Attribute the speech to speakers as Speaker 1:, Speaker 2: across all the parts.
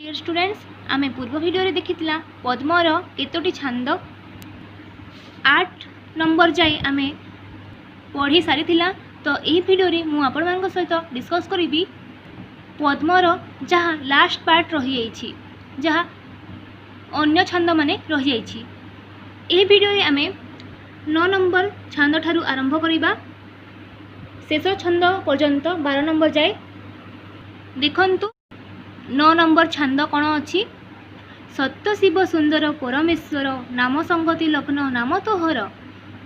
Speaker 1: Dear students, आमे पूर्व video रे देखिथिला पद्मर केतोटी छंद 8 नंबर जाए आमे पढ़ी सारी। तो यही वीडियो रे मु आपण मान सहित डिस्कस करी पद्मर जहाँ लास्ट पार्ट रही जाइछि, जहाँ अन्य छंद माने रही जाइछि। यही वीडियो रे आमे 9 नंबर छंद ठारू आरंभ करिबा शेष छंद पर्यंत 12 नंबर जाए। देखंतु 9 नंबर छंद कौन अच्छी। सत्य शिव सुंदर परमेश्वर नाम संगति लग्न नाम तोहर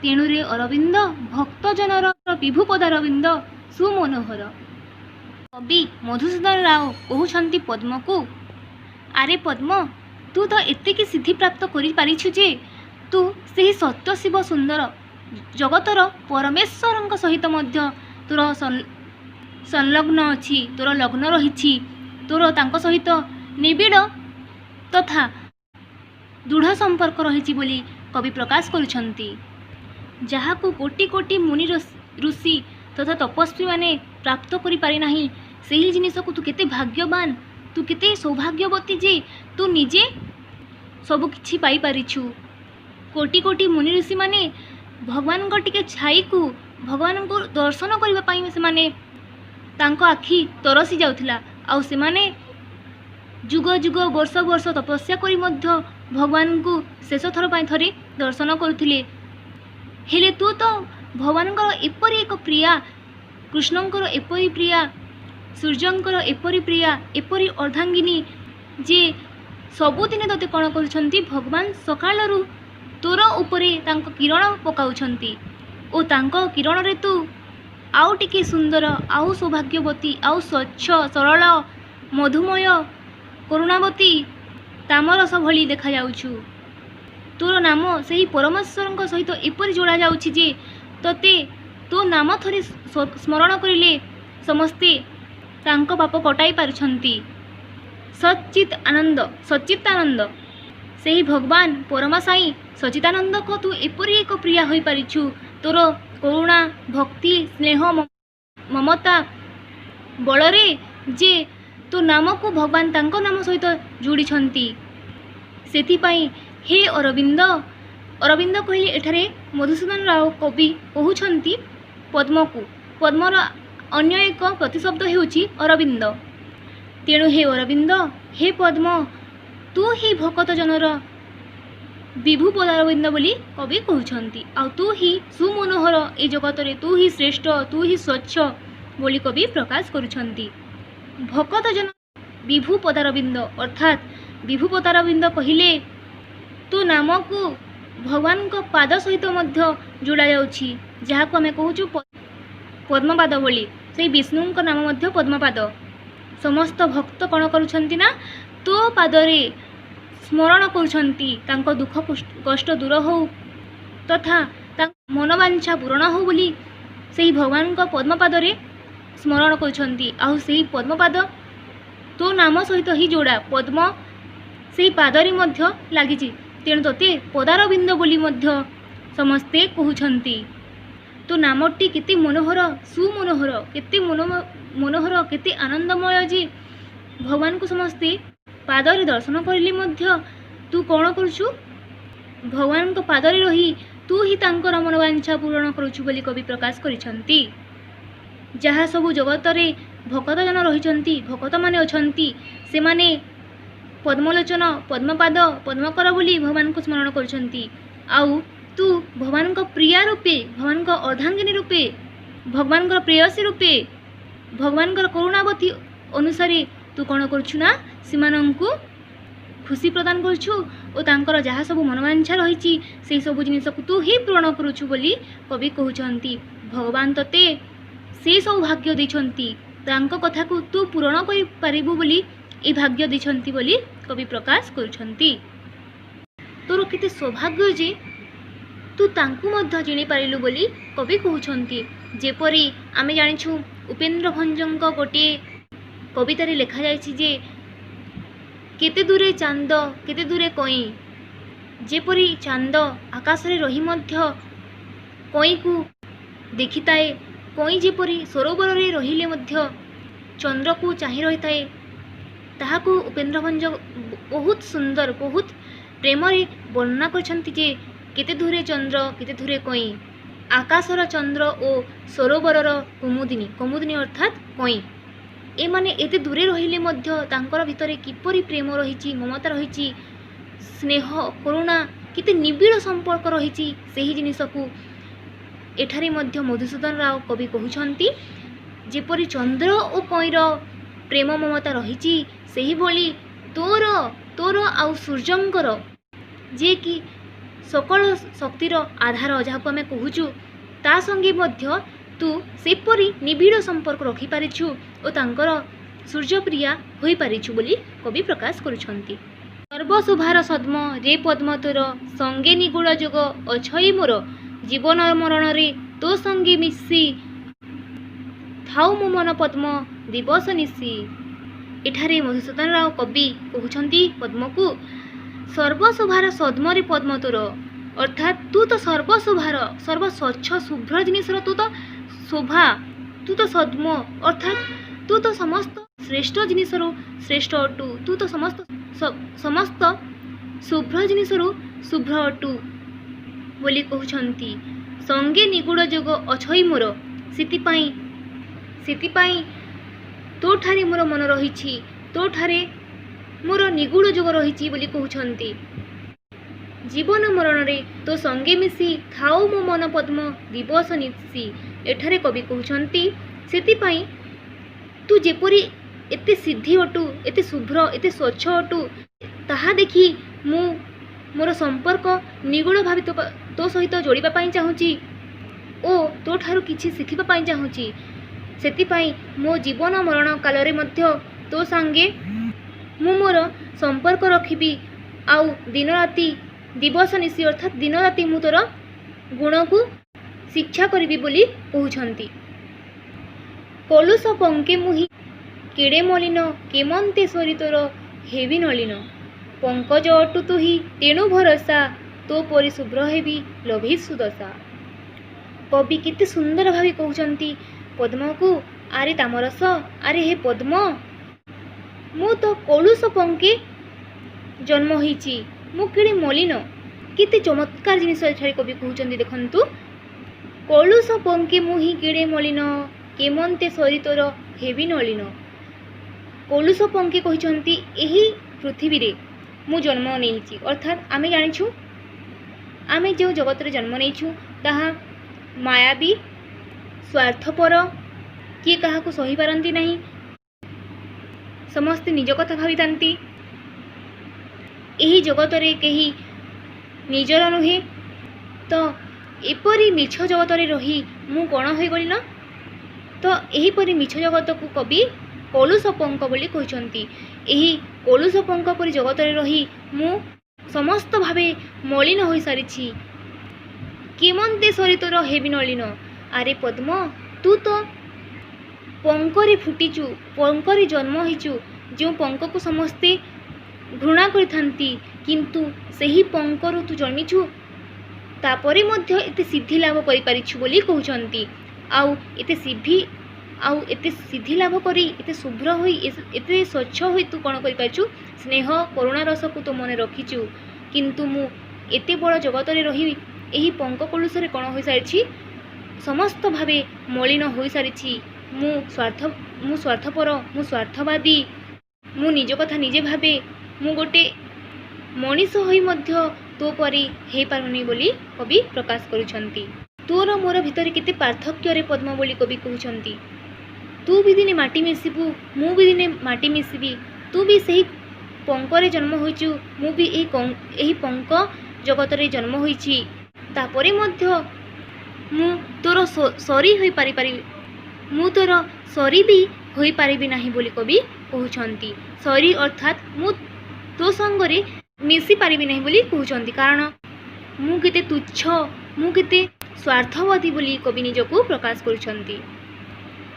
Speaker 1: तेणुरे अरविंद भक्तजनर विभु पदारविंद सुमनोहर। कवि मधुसूदन राव कहउछंती पद्म को, आरे पद्म तू तो एतिकी सिद्धि प्राप्त करि पारिछु जे तू सही सत्य शिव सुंदर जगतर परमेश्वर सहित मध्य तोर संलग्न अच्छी, तोर लग्न रही, तोर तांको सहित निबिड़ तथा दृढ़ संपर्क रही बोली कवि प्रकाश करुछंती। जहाकू कोटि कोटि मुनि ऋषि तथा तपस्वी माने प्राप्त करि पारि नाही, सेही जिनिस को तू केते भाग्यवान, तू केते सौभाग्यवती जे तू निजे सब किछि पाई पारिछु। कोटि कोटि मुनि ऋषि माने भगवान को टिके छाई को भगवान को दर्शन करबा पाई से माने तांको आखि तरसी जाउथिला, आउ से माने जुग जुग वर्ष वर्ष तपस्या करी मध्य भगवान को शेष थर पाई थरे दर्शन करुथिले। हेले तू तो भगवानकर एपरी एक प्रिया, कृष्णंकर एपरी प्रिया, सूर्यंकर एपरी प्रिया, एपरी अर्धांगिनी जे सबुदिन तते कौन करुछंती भगवान सकाळरू तोर उपरे तांको किरण पकाउछंती ओ तांको किरण रे तू आउ टिके सुंदर, आउ सौभाग्यवती, आउ स्वच्छ सरल मधुमय करुणावती तामरस भली देखा जाउछु। तोर नाम सही परमेश्वर सहित एपरी जोड़ा जाउछि जे तते तो नाम थरे स्मरण करिले समस्ते तांको पाप कटाई पारुछंती। सच्चितानंद सही भगवान परम साई सच्चिदानंद को तू एपरी एक प्रिया होई पारिछु। तोर करुणा भक्ति स्नेह ममता बलरे जे तो नाम को भगवान तांको नाम सहित जोड़ी छंती। सेति पाई हे अरविंद, अरविंद कहले एठारे मधुसूदन राव कवि कहउछंती पद्म को। पद्मर अन्य एक प्रतिशब्द हेउची अरविंद। तेणु हे अरविंद, हे पद्म तू ही भक्त जनर विभु पदारविंद बोली कवि कहउछंती। आ तू ही सुमनोहर, ए जगत रे तू ही श्रेष्ठ, तू ही स्वच्छ बोली कवि प्रकाश करुछंती। भक्त जन विभु पदारविंद अर्थात विभु पदारविंद कहिले तो नाम को भगवान को पाद सहित मध्य जोड़ा जाउछि, जहाँ को आमे कहूछु पद्मपाद बोली। से विष्णु को नाम मध्य पद्मपाद। समस्त भक्त कौन करुछंती ना तो पादरे स्मरण करुछंती, तांको दुख कष्ट दूर हो तथा मनोवांछा पूर्ण हो बोली से भगवान को पद्मपादरे स्मरण करुछंती। आउ से पद्मपाद तो नाम सहित ही जोड़ा पद्म से पादरी मध्य लागिछि, तेणु तते पदारविंद बोली मध्य समस्ते कहउछंती। तो नामटी केते मनोहर, सुमनोहर, केते मनोहर, केते आनंदमय जे भगवान को समस्ते पादरे दर्शन करले मध्य तू कौन करुछु भगवान को पादरे रही तू ही तांकर मनोवांछा पूर्ण करुछु बोली कवि प्रकाश करिसंती। जहाँ सबु जगत रे भक्त जन रहिचंती, भक्त माने अछंती, से माने पद्मलोचन, पद्मपाद, पद्मकर बोली भगवान को स्मरण करुछंती। आउ तू भगवान को प्रिया रूपे, भगवान को अर्धांगिनी रूपे, भगवान को प्रेयसी रूपे, भगवान को करुणावती अनुसारे तू कौन करुछु ना सेमानंकु खुशी प्रदान करुछु ओ तांकर जहाँ सब मनोवांछा रही से सब जिनिस को तू ही पूर्ण करुछु बोली कवि कहउछंती। भगवान तते से सौभाग्य देछंती, तांको कथा को तू पूर्ण करि पारिबु बोली ए भाग्य देछंती बोली कवि प्रकाश करुछंती। तोर केते सौभाग्य जे तू तांकु मध्य जिणी पारिलु बोली कवि कहउछंती। जेपरी आमे जानिछु उपेन्द्र भंजंक गोटे कवितारे लेखा जायछि जे केते दूरे चांद केते दूरे कई, जेपरी चांद आकाश रे रही मध्य कई को देखिताए, कई जेपरी सरोवर रे रहिले मध्य चंद्र को चाहि रही थाए, ଯାହାକୁ ଉପେନ୍ଦ୍ର ଭଞ୍ଜ ବହୁତ ସୁନ୍ଦର ବହୁତ ପ୍ରେମରେ ବର୍ଣ୍ଣନା କରିଛନ୍ତି ଯେ କେତେ ଦୂରେ ଚନ୍ଦ୍ର କେତେ ଦୂରେ କଇଁ, ଆକାଶର ଚନ୍ଦ୍ର ଓ ସରୋବରର କୁମୁଦିନୀ, କୁମୁଦିନୀ ଅର୍ଥାତ୍ କଇଁ, ଏମାନେ ଏତେ ଦୂରେ ରହିଲେ ମଧ୍ୟ ତାଙ୍କର ଭିତରେ କିପରି ପ୍ରେମ ରହିଛି, ମମତା ରହିଛି, ସ୍ନେହ କରୁଣା, କେତେ ନିବିଡ଼ ସମ୍ପର୍କ ରହିଛି, ସେହି ଜିନିଷକୁ ଏଠାରେ ମଧ୍ୟ ମଧୁସୂଦନ ରାଓ କବି କହୁଛନ୍ତି। ଯେପରି ଚନ୍ଦ୍ର ଓ କଇଁର ପ୍ରେମ ମମତା ରହିଛି, ସେହିଭଳି ତୋର ତୋର ଆଉ ସୂର୍ଯ୍ୟଙ୍କର, ଯିଏକି ସକଳ ଶକ୍ତିର ଆଧାର ଯାହାକୁ ଆମେ କହୁଛୁ, ତା ସଙ୍ଗେ ମଧ୍ୟ ତୁ ସେପରି ନିବିଡ଼ ସମ୍ପର୍କ ରଖିପାରିଛୁ ଓ ତାଙ୍କର ସୂର୍ଯ୍ୟପ୍ରିୟା ହୋଇପାରିଛୁ ବୋଲି କବି ପ୍ରକାଶ କରୁଛନ୍ତି। ସର୍ବଶୁଭାର ସଦ୍ମ ରେ ପଦ୍ମ ତୋର, ସଙ୍ଗେ ନିଗୁଡ଼ ଯୋଗ ଅଛଇ ମୋର, ଜୀବନ ମରଣରେ ତୋ ସଙ୍ଗେ ମିଶି, ଥାଉ ମୋ ମନ ପଦ୍ମ ଦିବସ ନିଶି। ଏଠାରେ ମଧୁସୂଦନ ରାଓ କବି କହୁଛନ୍ତି ପଦ୍ମକୁ ସର୍ବଶୋଭାର ସଦ୍ମରେ ପଦ୍ମ ତୋର, ଅର୍ଥାତ୍ ତୁ ତ ସର୍ବଶୋଭାର ସର୍ବସ୍ୱଚ୍ଛ ଶୁଭ୍ର ଜିନିଷର ତୁ ତ ଶୋଭା, ତୁ ତ ସଦ୍ମ ଅର୍ଥାତ୍ ତୁ ତ ସମସ୍ତ ଶ୍ରେଷ୍ଠ ଜିନିଷରୁ ଶ୍ରେଷ୍ଠ ଅଟୁ, ତୁ ତ ସମସ୍ତ ଶୁଭ୍ର ଜିନିଷରୁ ଶୁଭ୍ର ଅଟୁ ବୋଲି କହୁଛନ୍ତି। ସଙ୍ଗେ ନିଗୁଡ଼ ଯୋଗ ଅଛଇ ମୋର, ସେଥିପାଇଁ ତୋଠାରେ ମୋର ମନ ରହିଛି, ତୋଠାରେ ମୋର ନିଗୁଡ଼ ଯୋଗ ରହିଛି ବୋଲି କହୁଛନ୍ତି। ଜୀବନ ମରଣରେ ତୋ ସଙ୍ଗେ ମିଶି, ଥାଉ ମୋ ମନ ପଦ୍ମ ଦିବସ ନିଶି। ଏଠାରେ କବି କହୁଛନ୍ତି ସେଥିପାଇଁ ତୁ ଯେପରି ଏତେ ସିଦ୍ଧି ଅଟୁ, ଏତେ ଶୁଭ୍ର, ଏତେ ସ୍ୱଚ୍ଛ ଅଟୁ, ତାହା ଦେଖି ମୁଁ ମୋର ସମ୍ପର୍କ ନିଗୁଡ଼ ଭାବେ ତୋ ସହିତ ଯୋଡ଼ିବା ପାଇଁ ଚାହୁଁଛି ଓ ତୋ ଠାରୁ କିଛି ଶିଖିବା ପାଇଁ ଚାହୁଁଛି। ସେଥିପାଇଁ ମୋ ଜୀବନ ମରଣ କାଳରେ ମଧ୍ୟ ତୋ ସାଙ୍ଗେ ମୁଁ ମୋର ସମ୍ପର୍କ ରଖିବି, ଆଉ ଦିନରାତି ଦିବସ ନିଶି ଅର୍ଥାତ୍ ଦିନରାତି ମୁଁ ତୋର ଗୁଣକୁ ଶିକ୍ଷା କରିବି ବୋଲି କହୁଛନ୍ତି। କଲୁଷ ପଙ୍କେ ମୁହିଁ କେଡ଼େ ମଳିନ, କେମନ୍ତେ ସରି ତୋର ହେବି ନଳିନ, ପଙ୍କଜ ଅଟୁ ତୁହି ତେଣୁ ଭରସା, ତୋ ପରି ଶୁଭ୍ର ହେବି ଲୋଭି ସୁଦଶା। କବି କେତେ ସୁନ୍ଦର ଭାବେ କହୁଛନ୍ତି ପଦ୍ମକୁ, ଆରେ ତାମରସ, ଆରେ ହେ ପଦ୍ମ, ମୁଁ ତ କଳୁଷ ପଙ୍କେ ଜନ୍ମ ହେଇଛି, ମୁଁ କେଡ଼େ ମଳିନ। କେତେ ଚମତ୍କାର ଜିନିଷ ଏଠାରେ କବି କହୁଛନ୍ତି ଦେଖନ୍ତୁ। କଳୁଷ ପଙ୍କେ ମୁହିଁ କେଡ଼େ ମଳିନ, କେମନ୍ତେ ସରି ତୋର ହେବି ନଳିନ। କଳୁଷ ପଙ୍କେ କହିଛନ୍ତି ଏହି ପୃଥିବୀରେ ମୁଁ ଜନ୍ମ ନେଇଛି, ଅର୍ଥାତ୍ ଆମେ ଜାଣିଛୁ ଆମେ ଯେଉଁ ଜଗତରେ ଜନ୍ମ ନେଇଛୁ ତାହା ମାୟାବୀ, ସ୍ୱାର୍ଥପର, କିଏ କାହାକୁ ସହିପାରନ୍ତି ନାହିଁ, ସମସ୍ତେ ନିଜ କଥା ଭାବିଥାନ୍ତି। ଏହି ଜଗତରେ କେହି ନିଜର ନୁହେଁ, ତ ଏପରି ମିଛ ଜଗତରେ ରହି ମୁଁ କ'ଣ ହୋଇଗଲି ନା, ତ ଏହିପରି ମିଛ ଜଗତକୁ କବି କଳୁଷ ପଙ୍କ ବୋଲି କହିଛନ୍ତି। ଏହି କଳୁଷ ପଙ୍କ ପରି ଜଗତରେ ରହି ମୁଁ ସମସ୍ତ ଭାବେ ମଳିନ ହୋଇସାରିଛି। କେମନ୍ତେ ସରି ତୋର ହେବି ନଳିନ, ଆରେ ପଦ୍ମ ତୁ ତ ପଙ୍କରେ ଫୁଟିଛୁ, ପଙ୍କରେ ଜନ୍ମ ହେଇଛୁ, ଯେଉଁ ପଙ୍କକୁ ସମସ୍ତେ ଘୃଣା କରିଥାନ୍ତି, କିନ୍ତୁ ସେହି ପଙ୍କରୁ ତୁ ଜନ୍ମିଛୁ, ତାପରେ ମଧ୍ୟ ଏତେ ସିଦ୍ଧି ଲାଭ କରିପାରିଛୁ ବୋଲି କହୁଛନ୍ତି। ଆଉ ଏତେ ସିଦ୍ଧି ଲାଭ କରି, ଏତେ ଶୁଭ୍ର ହୋଇ, ଏତେ ସ୍ୱଚ୍ଛ ହୋଇ ତୁ କ'ଣ କରିପାରିଛୁ, ସ୍ନେହ କରୁଣା ରସକୁ ତୁ ମନେ ରଖିଛୁ। କିନ୍ତୁ ମୁଁ ଏତେ ବଡ଼ ଜଗତରେ ରହି ଏହି ପଙ୍କ କଳୁଷରେ କ'ଣ ହୋଇସାରିଛି, ସମସ୍ତ ଭାବେ ମଳିନ ହୋଇସାରିଛି। ମୁଁ ସ୍ୱାର୍ଥପର, ମୁଁ ସ୍ୱାର୍ଥବାଦୀ, ମୁଁ ନିଜ କଥା ନିଜେ ଭାବେ, ମୁଁ ଗୋଟେ ମଣିଷ ହୋଇ ମଧ୍ୟ ତୋ ପରି ହେଇପାରୁନି ବୋଲି କବି ପ୍ରକାଶ କରୁଛନ୍ତି। ତୋର ମୋର ଭିତରେ କେତେ ପାର୍ଥକ୍ୟରେ ପଦ୍ମ ବୋଲି କବି କହୁଛନ୍ତି। ତୁ ବି ଦିନେ ମାଟି ମିଶିବୁ, ମୁଁ ବି ଦିନେ ମାଟି ମିଶିବି, ତୁ ବି ସେହି ପଙ୍କରେ ଜନ୍ମ ହୋଇଛୁ, ମୁଁ ବି ଏହି ପଙ୍କ ଜଗତରେ ଜନ୍ମ ହୋଇଛି, ତାପରେ ମଧ୍ୟ ମୁଁ ତୋର ସରି ହୋଇପାରିବି, ମୁଁ ତୋର ସରି ବି ହୋଇପାରିବି ନାହିଁ ବୋଲି କବି କହୁଛନ୍ତି। ସରି ଅର୍ଥାତ୍ ମୁଁ ତୋ ସଙ୍ଗରେ ମିଶି ପାରିବି ନାହିଁ ବୋଲି କହୁଛନ୍ତି, କାରଣ ମୁଁ କେତେ ତୁଚ୍ଛ, ମୁଁ କେତେ ସ୍ୱାର୍ଥବାଦୀ ବୋଲି କବି ନିଜକୁ ପ୍ରକାଶ କରୁଛନ୍ତି।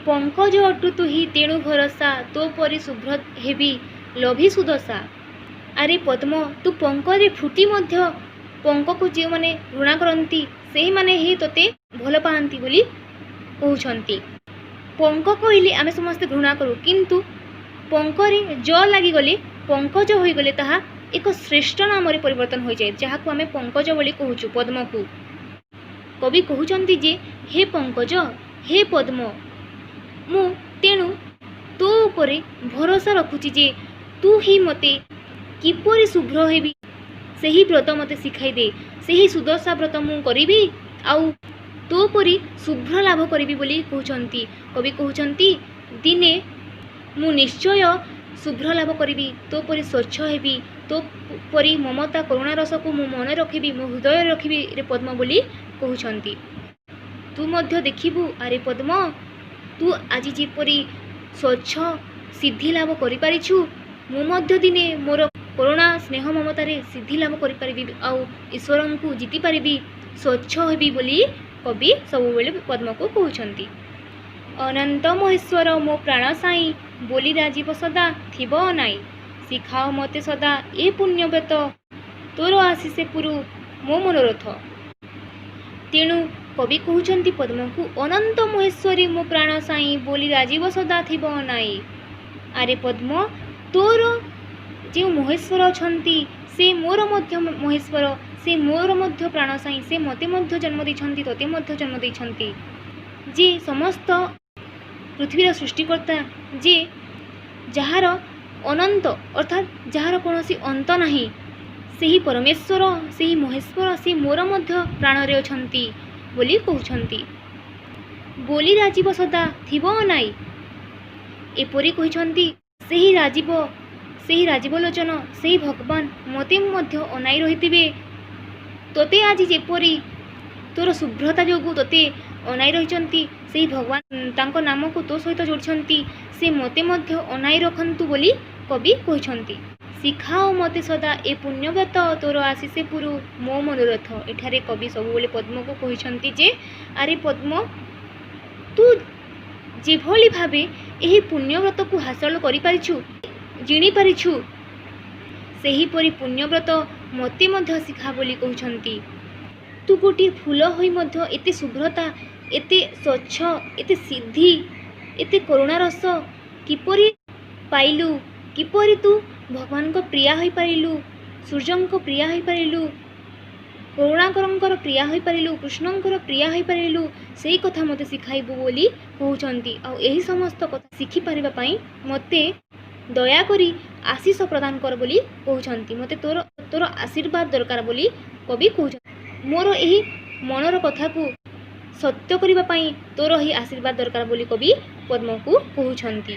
Speaker 1: ପଙ୍କଜ ଅଟୁ ତୁହି ତେଣୁ ଭରସା, ତୋ ପରି ଶୁଭ୍ର ହେବି ଲୋଭି ସୁଦଶା। ଆରେ ପଦ୍ମ ତୁ ପଙ୍କରେ ଫୁଟି ମଧ୍ୟ ପଙ୍କକୁ ଯେଉଁମାନେ ଘୃଣା କରନ୍ତି ସେହିମାନେ ହିଁ ତୋତେ ଭଲ ପାଆନ୍ତି ବୋଲି କହୁଛନ୍ତି। ପଙ୍କ କହିଲେ ଆମେ ସମସ୍ତେ ଘୃଣା କରୁ, କିନ୍ତୁ ପଙ୍କରେ ଜ ଲାଗିଗଲେ ପଙ୍କଜ ହୋଇଗଲେ ତାହା ଏକ ଶ୍ରେଷ୍ଠ ନାମରେ ପରିବର୍ତ୍ତନ ହୋଇଯାଏ, ଯାହାକୁ ଆମେ ପଙ୍କଜ ବୋଲି କହୁଛୁ ପଦ୍ମକୁ। କବି କହୁଛନ୍ତି ଯେ ହେ ପଙ୍କଜ, ହେ ପଦ୍ମ, ମୁଁ ତେଣୁ ତୋ ଉପରେ ଭରସା ରଖୁଛି ଯେ ତୁ ହିଁ ମୋତେ କିପରି ଶୁଭ୍ର ହେବି ସେହି ବ୍ରତ ମୋତେ ଶିଖାଇ ଦେ। ସେହି ସୁଦଶା ବ୍ରତ ମୁଁ କରିବି ଆଉ ତୋ ପରି ଶୁଭ୍ର ଲାଭ କରିବି ବୋଲି କହୁଛନ୍ତି। କବି କହୁଛନ୍ତି ଦିନେ ମୁଁ ନିଶ୍ଚୟ ଶୁଭ୍ର ଲାଭ କରିବି, ତୋ ପରି ସ୍ୱଚ୍ଛ ହେବି, ତୋ ପରି ମମତା କରୁଣା ରସକୁ ମୁଁ ମନେ ରଖିବି, ମୋ ହୃଦୟରେ ରଖିବି ରେ ପଦ୍ମ ବୋଲି କହୁଛନ୍ତି। ତୁ ମଧ୍ୟ ଦେଖିବୁ ଆରେ ପଦ୍ମ, ତୁ ଆଜି ଯେପରି ସ୍ୱଚ୍ଛ ସିଦ୍ଧି ଲାଭ କରିପାରିଛୁ, ମୁଁ ମଧ୍ୟ ଦିନେ ମୋର କରୁଣା ସ୍ନେହ ମମତାରେ ସିଦ୍ଧି ଲାଭ କରିପାରିବି ଆଉ ଈଶ୍ୱରଙ୍କୁ ଜିତିପାରିବି, ସ୍ୱଚ୍ଛ ହେବି ବୋଲି କବି ସବୁବେଳେ ପଦ୍ମକୁ କହୁଛନ୍ତି। ଅନନ୍ତ ମହେଶ୍ୱର ମୋ ପ୍ରାଣ ସାଇଁ, ବୋଲି ରାଜୀବ ସଦା ଥିବ ଅନାଇ, ଶିଖାଅ ମୋତେ ସଦା ଏ ପୁଣ୍ୟବ୍ରତ, ତୋର ଆଶିଷେ ପୁରୁ ମୋ ମନୋରଥ। ତେଣୁ କବି କହୁଛନ୍ତି ପଦ୍ମକୁ ଅନନ୍ତ ମହେଶ୍ୱରୀ ମୋ ପ୍ରାଣ ସାଇଁ, ବୋଲି ରାଜୀବ ସଦା ଥିବ ଅନାଇ। ଆରେ ପଦ୍ମ, ତୋର ଯେଉଁ ମହେଶ୍ୱର ଅଛନ୍ତି ସେ ମୋର ମଧ୍ୟ ମହେଶ୍ୱର, ସେ ମୋର ମଧ୍ୟ ପ୍ରାଣ ସାଇଁ, ସେ ମୋତେ ମଧ୍ୟ ଜନ୍ମ ଦେଇଛନ୍ତି, ତୋତେ ମଧ୍ୟ ଜନ୍ମ ଦେଇଛନ୍ତି। ଯେ ସମସ୍ତ ପୃଥିବୀର ସୃଷ୍ଟିକର୍ତ୍ତା, ଯେ ଯାହାର ଅନନ୍ତ ଅର୍ଥାତ୍ ଯାହାର କୌଣସି ଅନ୍ତ ନାହିଁ, ସେହି ପରମେଶ୍ୱର, ସେହି ମହେଶ୍ୱର, ସେ ମୋର ମଧ୍ୟ ପ୍ରାଣରେ ଅଛନ୍ତି ବୋଲି କହୁଛନ୍ତି। ବୋଲି ରାଜୀବ ସଦା ଥିବ ଅନାଇ, ଏପରି କହିଛନ୍ତି ସେହି ରାଜୀବ ଲୋଚନ, ସେହି ଭଗବାନ ମୋତେ ମଧ୍ୟ ଅନାଇ ରହିଥିବେ। ତୋତେ ଆଜି ଯେପରି ତୋର ଶୁଭ୍ରତା ଯୋଗୁଁ ତୋତେ ଅନାଇ ରହିଛନ୍ତି, ସେହି ଭଗବାନ ତାଙ୍କ ନାମକୁ ତୋ ସହିତ ଯୋଡ଼ିଛନ୍ତି, ସେ ମୋତେ ମଧ୍ୟ ଅନାଇ ରଖନ୍ତୁ ବୋଲି କବି କହିଛନ୍ତି। ଶିଖାଅ ମୋତେ ସଦା ଏ ପୁଣ୍ୟବ୍ରତ, ତୋର ଆଶିଷେ ପୁରୁ ମୋ ମନୋରଥ। ଏଠାରେ କବି ସବୁବେଳେ ପଦ୍ମକୁ କହିଛନ୍ତି ଯେ ଆରେ ପଦ୍ମ, ତୁ ଯେଭଳି ଭାବେ ଏହି ପୁଣ୍ୟବ୍ରତକୁ ହାସଲ କରିପାରିଛୁ, ଜିଣିପାରିଛୁ, ସେହିପରି ପୁଣ୍ୟବ୍ରତ ମୋତେ ମଧ୍ୟ ଶିଖା ବୋଲି କହୁଛନ୍ତି। ତୁ ଗୋଟିଏ ଫୁଲ ହୋଇ ମଧ୍ୟ ଏତେ ଶୁଭ୍ରତା, ଏତେ ସ୍ୱଚ୍ଛ, ଏତେ ସିଦ୍ଧି, ଏତେ କରୁଣା ରସ କିପରି ପାଇଲୁ? କିପରି ତୁ ଭଗବାନଙ୍କ ପ୍ରିୟା ହୋଇପାରିଲୁ, ସୂର୍ଯ୍ୟଙ୍କ ପ୍ରିୟା ହୋଇପାରିଲୁ, କରୁଣାକରଙ୍କର ପ୍ରିୟା ହୋଇପାରିଲୁ, କୃଷ୍ଣଙ୍କର ପ୍ରିୟା ହୋଇପାରିଲୁ, ସେଇ କଥା ମୋତେ ଶିଖାଇବୁ ବୋଲି କହୁଛନ୍ତି। ଆଉ ଏହି ସମସ୍ତ କଥା ଶିଖିପାରିବା ପାଇଁ ମୋତେ ଦୟାକରି ଆଶିଷ ପ୍ରଦାନ କର ବୋଲି କହୁଛନ୍ତି। ମୋତେ ତୋର ଆଶୀର୍ବାଦ ଦରକାର ବୋଲି କବି କହୁଛନ୍ତି। ମୋର ଏହି ମନର କଥାକୁ ସତ୍ୟ କରିବା ପାଇଁ ତୋର ଏହି ଆଶୀର୍ବାଦ ଦରକାର ବୋଲି କବି ପଦ୍ମକୁ କହୁଛନ୍ତି।